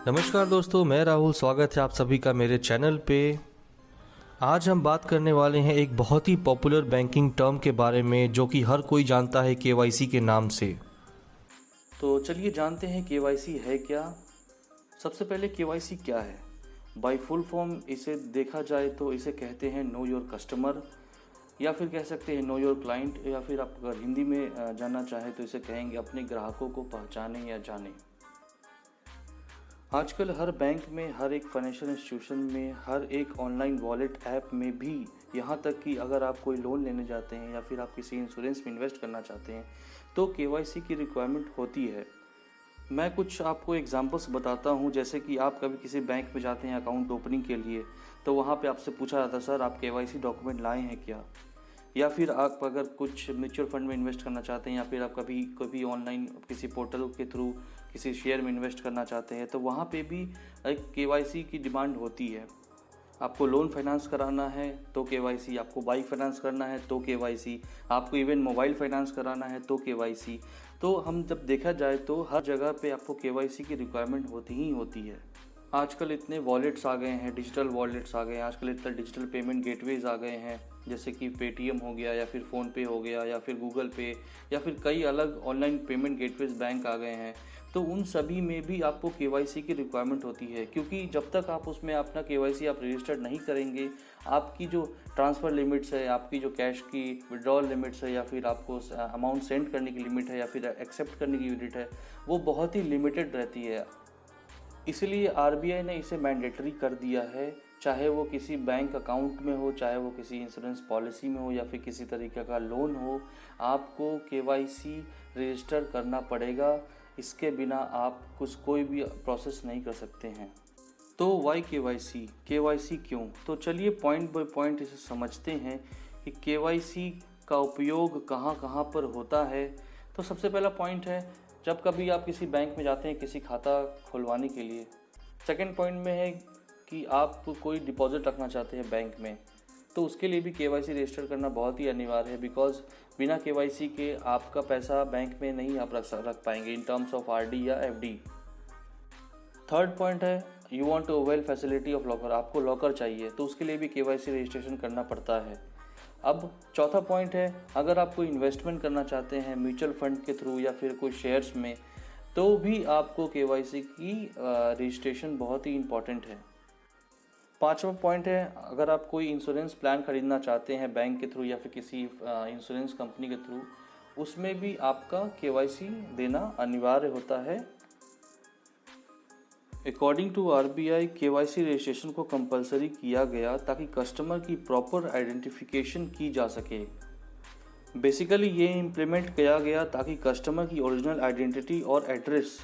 नमस्कार दोस्तों, मैं राहुल। स्वागत है आप सभी का मेरे चैनल पे। आज हम बात करने वाले हैं एक बहुत ही पॉपुलर बैंकिंग टर्म के बारे में जो कि हर कोई जानता है, केवाईसी के नाम से। तो चलिए जानते हैं केवाईसी है क्या। सबसे पहले केवाईसी क्या है। बाय फुल फॉर्म इसे देखा जाए तो इसे कहते हैं नो योर कस्टमर, या फिर कह सकते हैं नो योर क्लाइंट, या फिर आप अगर हिंदी में जानना चाहें तो इसे कहेंगे अपने ग्राहकों को पहचाने या जाने। आजकल हर बैंक में, हर एक फाइनेंशियल इंस्टीट्यूशन में, हर एक ऑनलाइन वॉलेट ऐप में भी, यहाँ तक कि अगर आप कोई लोन लेने जाते हैं या फिर आप किसी इंश्योरेंस में इन्वेस्ट करना चाहते हैं तो केवाईसी की रिक्वायरमेंट होती है। मैं कुछ आपको एग्जांपल्स बताता हूँ। जैसे कि आप कभी किसी बैंक में जाते हैं अकाउंट ओपनिंग के लिए, तो वहाँ पे आपसे पूछा जाता है सर आप केवाईसी डॉक्यूमेंट लाए हैं क्या। या फिर आप अगर कुछ म्यूचुअल फंड में इन्वेस्ट करना चाहते हैं या फिर आप कभी कभी ऑनलाइन किसी पोर्टल के थ्रू किसी शेयर में इन्वेस्ट करना चाहते हैं तो वहाँ पे भी एक केवाईसी की डिमांड होती है। आपको लोन फाइनेंस कराना है तो केवाईसी, आपको बाइक फाइनेंस करना है तो केवाईसी, आपको इवन मोबाइल फाइनेंस कराना है तो केवाईसी। तो हम जब देखा जाए तो हर जगह पे आपको केवाईसी की रिक्वायरमेंट होती ही होती है। आजकल इतने वॉलेट्स आ गए हैं, डिजिटल वॉलेट्स आ गए हैं, आजकल इतने डिजिटल पेमेंट गेटवेज आ गए हैं, जैसे कि पेटीएम हो गया या फिर फ़ोनपे हो गया या फिर गूगल पे या फिर कई अलग ऑनलाइन पेमेंट गेटवेज बैंक आ गए हैं। तो उन सभी में भी आपको केवाईसी की रिक्वायरमेंट होती है, क्योंकि जब तक आप उसमें अपना केवाईसी आप रजिस्टर्ड नहीं करेंगे, आपकी जो ट्रांसफ़र लिमिट्स है, आपकी जो कैश की विड्रॉल लिमिट्स है या फिर आपको अमाउंट सेंड करने की लिमिट है या फिर एक्सेप्ट करने की यूनिट है, वो बहुत ही लिमिटेड रहती है। इसलिए आरबीआई ने इसे मैंडेटरी कर दिया है, चाहे वो किसी बैंक अकाउंट में हो, चाहे वो किसी इंश्योरेंस पॉलिसी में हो या फिर किसी तरीके का लोन हो, आपको केवाईसी रजिस्टर करना पड़ेगा। इसके बिना आप कोई भी प्रोसेस नहीं कर सकते हैं। तो वाई केवाईसी, केवाईसी क्यों? तो चलिए पॉइंट बाय पॉइंट इसे समझते हैं कि केवाईसी का उपयोग कहाँ कहाँ पर होता है। तो सबसे पहला पॉइंट है, जब कभी आप किसी बैंक में जाते हैं किसी खाता खुलवाने के लिए। सेकंड पॉइंट में है कि आप कोई डिपॉजिट रखना चाहते हैं बैंक में, तो उसके लिए भी केवाईसी रजिस्टर करना बहुत ही अनिवार्य है, बिकॉज बिना केवाईसी के आपका पैसा बैंक में नहीं आप रख पाएंगे इन टर्म्स ऑफ आरडी या एफडी। थर्ड पॉइंट है, you want to avail facility of locker, आपको लॉकर चाहिए तो उसके लिए भी केवाईसी रजिस्ट्रेशन करना पड़ता है। अब चौथा पॉइंट है, अगर आप कोई इन्वेस्टमेंट करना चाहते हैं म्यूचुअल फंड के थ्रू या फिर कोई शेयर्स में, तो भी आपको केवाईसी की रजिस्ट्रेशन बहुत ही इम्पॉर्टेंट है। पांचवा पॉइंट है, अगर आप कोई इंश्योरेंस प्लान खरीदना चाहते हैं बैंक के थ्रू या फिर किसी इंश्योरेंस कंपनी के थ्रू, उसमें भी आपका केवाईसी देना अनिवार्य होता है। According to RBI, KYC registration को कंपलसरी किया गया ताकि कस्टमर की प्रॉपर आइडेंटिफिकेशन की जा सके। बेसिकली ये इम्प्लीमेंट किया गया ताकि कस्टमर की ओरिजिनल आइडेंटिटी और एड्रेस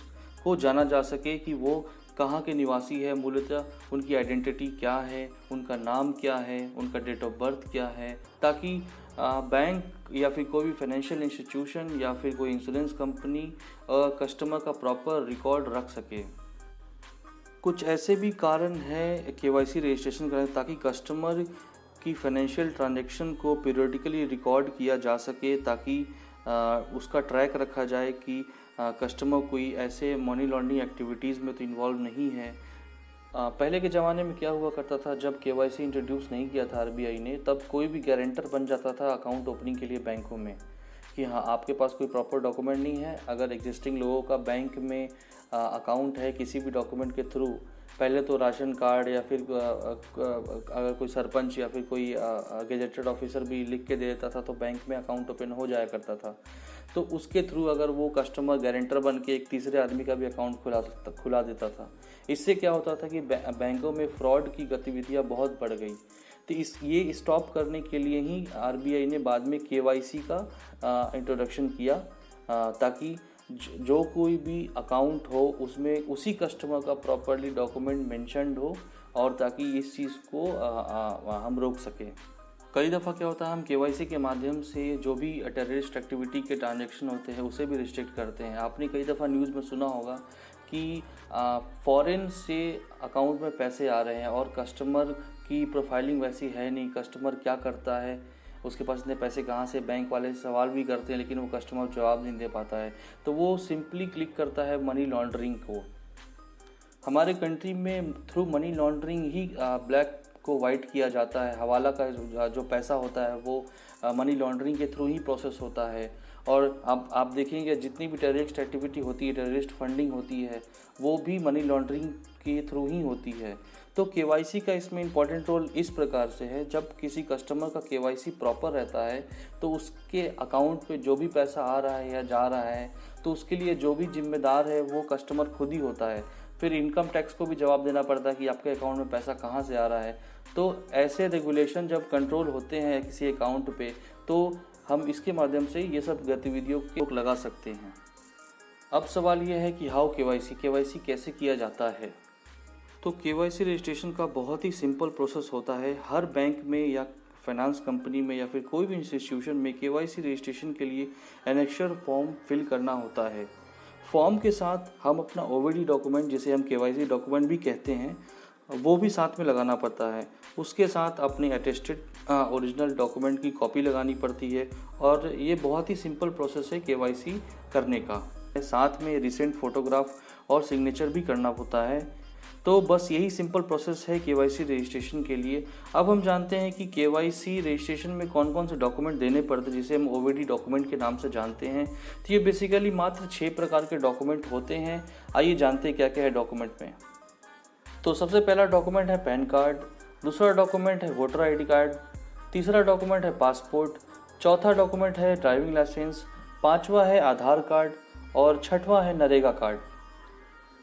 को जाना जा सके कि वो कहाँ के निवासी है, मूलतः उनकी आइडेंटिटी क्या है, उनका नाम क्या है, उनका डेट ऑफ बर्थ क्या है, ताकि बैंक या फिर कोई भी फाइनेंशियल इंस्टीट्यूशन या फिर कोई इंश्योरेंस कंपनी कस्टमर का प्रॉपर रिकॉर्ड रख सके। कुछ ऐसे भी कारण हैं केवाईसी रजिस्ट्रेशन करने, ताकि कस्टमर की फाइनेंशियल ट्रांजैक्शन को पीरियडिकली रिकॉर्ड किया जा सके, ताकि उसका ट्रैक रखा जाए कि कस्टमर कोई ऐसे मनी लॉन्ड्रिंग एक्टिविटीज़ में तो इन्वॉल्व नहीं है। पहले के ज़माने में क्या हुआ करता था, जब केवाईसी इंट्रोड्यूस नहीं किया था आरबीआई ने, तब कोई भी गारंटर बन जाता था अकाउंट ओपनिंग के लिए बैंकों में कि हाँ आपके पास कोई प्रॉपर डॉक्यूमेंट नहीं है। अगर एग्जिस्टिंग लोगों का बैंक में अकाउंट है किसी भी डॉक्यूमेंट के थ्रू, पहले तो राशन कार्ड या फिर अगर कोई सरपंच या फिर कोई गेजेटेड ऑफिसर भी लिख के दे देता था तो बैंक में अकाउंट ओपन हो जाया करता था। तो उसके थ्रू अगर वो कस्टमर गारंटर बन के एक तीसरे आदमी का भी अकाउंट खुला देता था। इससे क्या होता था कि बैंकों में फ्रॉड की गतिविधियाँ बहुत बढ़ गई। तो ये स्टॉप करने के लिए ही आरबीआई ने बाद में केवाईसी का इंट्रोडक्शन किया, ताकि जो कोई भी अकाउंट हो उसमें उसी कस्टमर का प्रॉपरली डॉक्यूमेंट मेंशन्ड हो, और ताकि इस चीज़ को हम रोक सकें। कई दफ़ा क्या होता है, हम केवाईसी के माध्यम से जो भी टेररिस्ट एक्टिविटी के ट्रांजैक्शन होते हैं उसे भी रिस्ट्रिक्ट करते हैं। आपने कई दफ़ा न्यूज़ में सुना होगा कि फॉरेन से अकाउंट में पैसे आ रहे हैं और कस्टमर की प्रोफाइलिंग वैसी है नहीं, कस्टमर क्या करता है, उसके पास इतने पैसे कहाँ से, बैंक वाले सवाल भी करते हैं लेकिन वो कस्टमर जवाब नहीं दे पाता है, तो वो सिंपली क्लिक करता है मनी लॉन्ड्रिंग को। हमारे कंट्री में थ्रू मनी लॉन्ड्रिंग ही ब्लैक को वाइट किया जाता है। हवाला का जो पैसा होता है वो मनी लॉन्ड्रिंग के थ्रू ही प्रोसेस होता है। और आप देखेंगे जितनी भी टेररिस्ट एक्टिविटी होती है, टेररिस्ट फंडिंग होती है, वो भी मनी लॉन्ड्रिंग के थ्रू ही होती है। तो केवाईसी का इसमें इम्पॉर्टेंट रोल इस प्रकार से है, जब किसी कस्टमर का केवाईसी प्रॉपर रहता है तो उसके अकाउंट पे जो भी पैसा आ रहा है या जा रहा है तो उसके लिए जो भी जिम्मेदार है वो कस्टमर खुद ही होता है। फिर इनकम टैक्स को भी जवाब देना पड़ता है कि आपके अकाउंट में पैसा कहाँ से आ रहा है। तो ऐसे रेगुलेशन जब कंट्रोल होते हैं किसी अकाउंट पे तो हम इसके माध्यम से ये सब गतिविधियों को रोक लगा सकते हैं। अब सवाल ये है कि हाउ केवाईसी कैसे किया जाता है। तो केवाईसी रजिस्ट्रेशन का बहुत ही सिंपल प्रोसेस होता है। हर बैंक में या फाइनेंस कंपनी में या फिर कोई भी इंस्टीट्यूशन में केवाईसी रजिस्ट्रेशन के लिए एनेक्सर फॉर्म फिल करना होता है। फॉर्म के साथ हम अपना ओवीडी डॉक्यूमेंट, जिसे हम केवाईसी डॉक्यूमेंट भी कहते हैं, वो भी साथ में लगाना पड़ता है। उसके साथ अपने अटेस्टेड ओरिजिनल डॉक्यूमेंट की कॉपी लगानी पड़ती है और ये बहुत ही सिंपल प्रोसेस है केवाईसी करने का। साथ में रिसेंट फोटोग्राफ और सिग्नेचर भी करना होता है। तो बस यही सिंपल प्रोसेस है केवाईसी रजिस्ट्रेशन के लिए। अब हम जानते हैं कि केवाईसी रजिस्ट्रेशन में कौन कौन से डॉक्यूमेंट देने पड़ते हैं, जिसे हम ओवीडी डॉक्यूमेंट के नाम से जानते हैं। तो ये बेसिकली मात्र 6 प्रकार के डॉक्यूमेंट होते हैं। आइए जानते हैं क्या क्या है डॉक्यूमेंट में। तो सबसे पहला डॉक्यूमेंट है पैन कार्ड, दूसरा डॉक्यूमेंट है वोटर आईडी कार्ड, तीसरा डॉक्यूमेंट है पासपोर्ट, चौथा डॉक्यूमेंट है ड्राइविंग लाइसेंस, पांचवा है आधार कार्ड और छठवां है नरेगा कार्ड।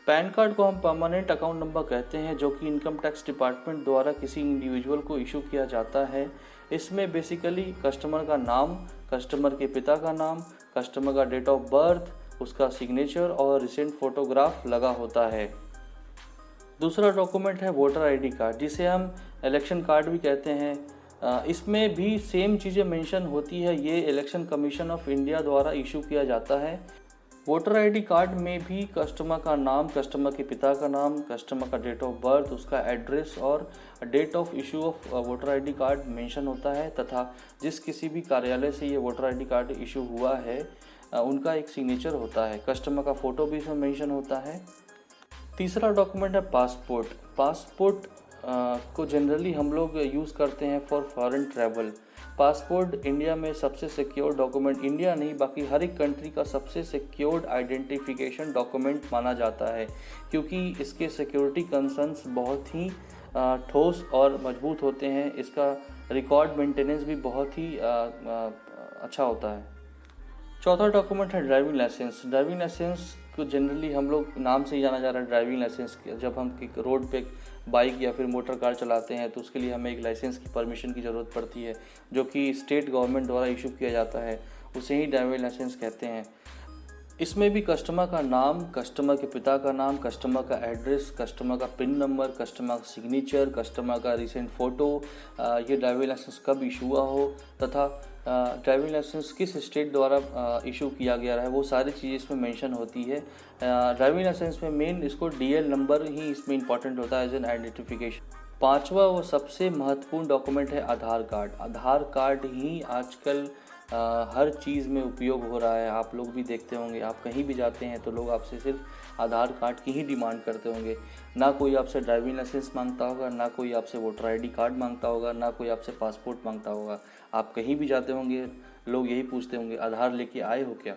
पैन कार्ड को हम परमानेंट अकाउंट नंबर कहते हैं, जो कि इनकम टैक्स डिपार्टमेंट द्वारा किसी इंडिविजुअल को इशू किया जाता है। इसमें बेसिकली कस्टमर का नाम, कस्टमर के पिता का नाम, कस्टमर का डेट ऑफ बर्थ, उसका सिग्नेचर और रिसेंट फोटोग्राफ लगा होता है। दूसरा डॉक्यूमेंट है वोटर आईडी कार्ड, जिसे हम इलेक्शन कार्ड भी कहते हैं। इसमें भी सेम चीज़ें मेंशन होती है। ये इलेक्शन कमीशन ऑफ इंडिया द्वारा इशू किया जाता है। वोटर आईडी कार्ड में भी कस्टमर का नाम, कस्टमर के पिता का नाम, कस्टमर का डेट ऑफ बर्थ, उसका एड्रेस और date of issue of voter ID card mention होता है तथा जिस किसी भी कार्यालय से ये वोटर आईडी कार्ड इशू हुआ है उनका एक सिग्नेचर होता है। कस्टमर का फ़ोटो भी इसमें मेंशन होता है। तीसरा डॉक्यूमेंट है पासपोर्ट। पासपोर्ट को जनरली हम लोग यूज़ करते हैं for foreign travel. Passport India में सबसे सिक्योर डॉक्यूमेंट, इंडिया नहीं बाकी हर एक कंट्री का सबसे सिक्योर्ड आइडेंटिफिकेशन डॉक्यूमेंट माना जाता है, क्योंकि इसके सिक्योरिटी कंसर्न्स बहुत ही ठोस और मजबूत होते हैं। इसका रिकॉर्ड मेंटेनेंस भी बहुत ही अच्छा होता है। चौथा डॉक्यूमेंट है ड्राइविंग लाइसेंस। ड्राइविंग लाइसेंस को जनरली हम लोग नाम से ही जाना जा रहा है ड्राइविंग लाइसेंस। जब हम रोड पे बाइक या फिर मोटर कार चलाते हैं तो उसके लिए हमें एक लाइसेंस की परमिशन की ज़रूरत पड़ती है, जो कि स्टेट गवर्नमेंट द्वारा इशू किया जाता है, उसे ही ड्राइविंग लाइसेंस कहते हैं। इसमें भी कस्टमर का नाम, कस्टमर के पिता का नाम, कस्टमर का एड्रेस, कस्टमर का पिन नंबर, कस्टमर का सिग्नेचर, कस्टमर का रिसेंट फ़ोटो, ये ड्राइविंग लाइसेंस कब इशू हुआ हो तथा ड्राइविंग लाइसेंस किस स्टेट द्वारा इशू किया गया है, वो सारी चीज़ें इसमें मेंशन होती है। ड्राइविंग लाइसेंस में मेन इसको डीएल नंबर ही इसमें इंपॉर्टेंट होता है एज एन आइडेंटिफिकेशन। पांचवा वो सबसे महत्वपूर्ण डॉक्यूमेंट है आधार कार्ड। आधार कार्ड ही आजकल हर चीज़ में उपयोग हो रहा है। आप लोग भी देखते होंगे, आप कहीं भी जाते हैं तो लोग आपसे सिर्फ आधार कार्ड की ही डिमांड करते होंगे। ना कोई आपसे ड्राइविंग लाइसेंस मांगता होगा, ना कोई आपसे वोटर आईडी कार्ड मांगता होगा, ना कोई आपसे पासपोर्ट मांगता होगा। आप कहीं भी जाते होंगे लोग यही पूछते होंगे आधार लेके आए हो क्या।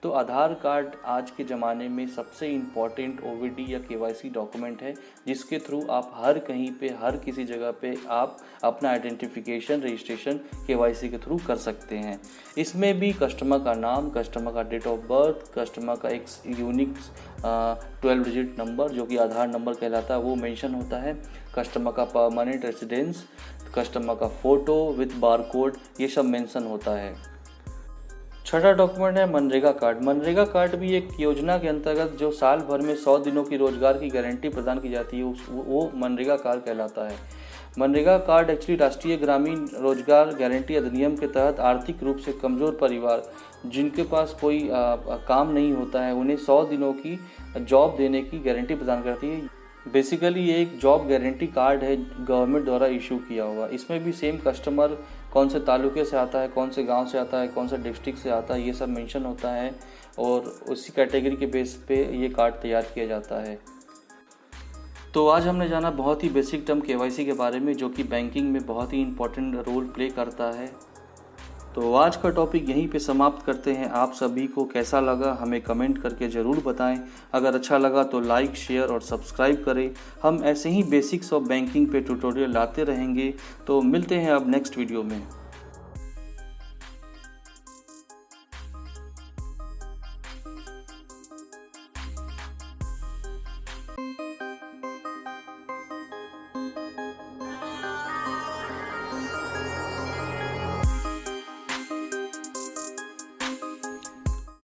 तो आधार कार्ड आज के ज़माने में सबसे इम्पॉर्टेंट ओवीडी या केवाईसी डॉक्यूमेंट है, जिसके थ्रू आप हर कहीं पे, हर किसी जगह पे आप अपना आइडेंटिफिकेशन रजिस्ट्रेशन केवाईसी के थ्रू कर सकते हैं। इसमें भी कस्टमर का नाम, कस्टमर का डेट ऑफ बर्थ, कस्टमर का एक यूनिक 12 डिजिट नंबर जो कि आधार नंबर कहलाता है वो मेंशन होता है। कस्टमर का परमानेंट रेसिडेंस, कस्टमर का फ़ोटो विथ बारकोड, ये सब मेंशन होता है। छठा डॉक्यूमेंट है मनरेगा कार्ड। मनरेगा कार्ड भी एक योजना के अंतर्गत जो साल भर में 100 दिनों की रोजगार की गारंटी प्रदान की जाती है, वो मनरेगा कार्ड कहलाता है। मनरेगा कार्ड एक्चुअली राष्ट्रीय ग्रामीण रोजगार गारंटी अधिनियम के तहत आर्थिक रूप से कमज़ोर परिवार जिनके पास कोई काम नहीं होता है, उन्हें 100 दिनों की जॉब देने की गारंटी प्रदान करती है। बेसिकली ये एक जॉब गारंटी कार्ड है गवर्नमेंट द्वारा इशू किया हुआ। इसमें भी सेम कस्टमर कौन से तालुके से आता है, कौन से गांव से आता है, कौन सा डिस्ट्रिक्ट से आता है, ये सब मेंशन होता है और उसी कैटेगरी के बेस पे ये कार्ड तैयार किया जाता है। तो आज हमने जाना बहुत ही बेसिक टर्म केवाईसी के बारे में, जो कि बैंकिंग में बहुत ही इंपॉर्टेंट रोल प्ले करता है। तो आज का टॉपिक यहीं पे समाप्त करते हैं। आप सभी को कैसा लगा हमें कमेंट करके ज़रूर बताएं। अगर अच्छा लगा तो लाइक, शेयर और सब्सक्राइब करें। हम ऐसे ही बेसिक्स ऑफ बैंकिंग पे ट्यूटोरियल लाते रहेंगे। तो मिलते हैं अब नेक्स्ट वीडियो में।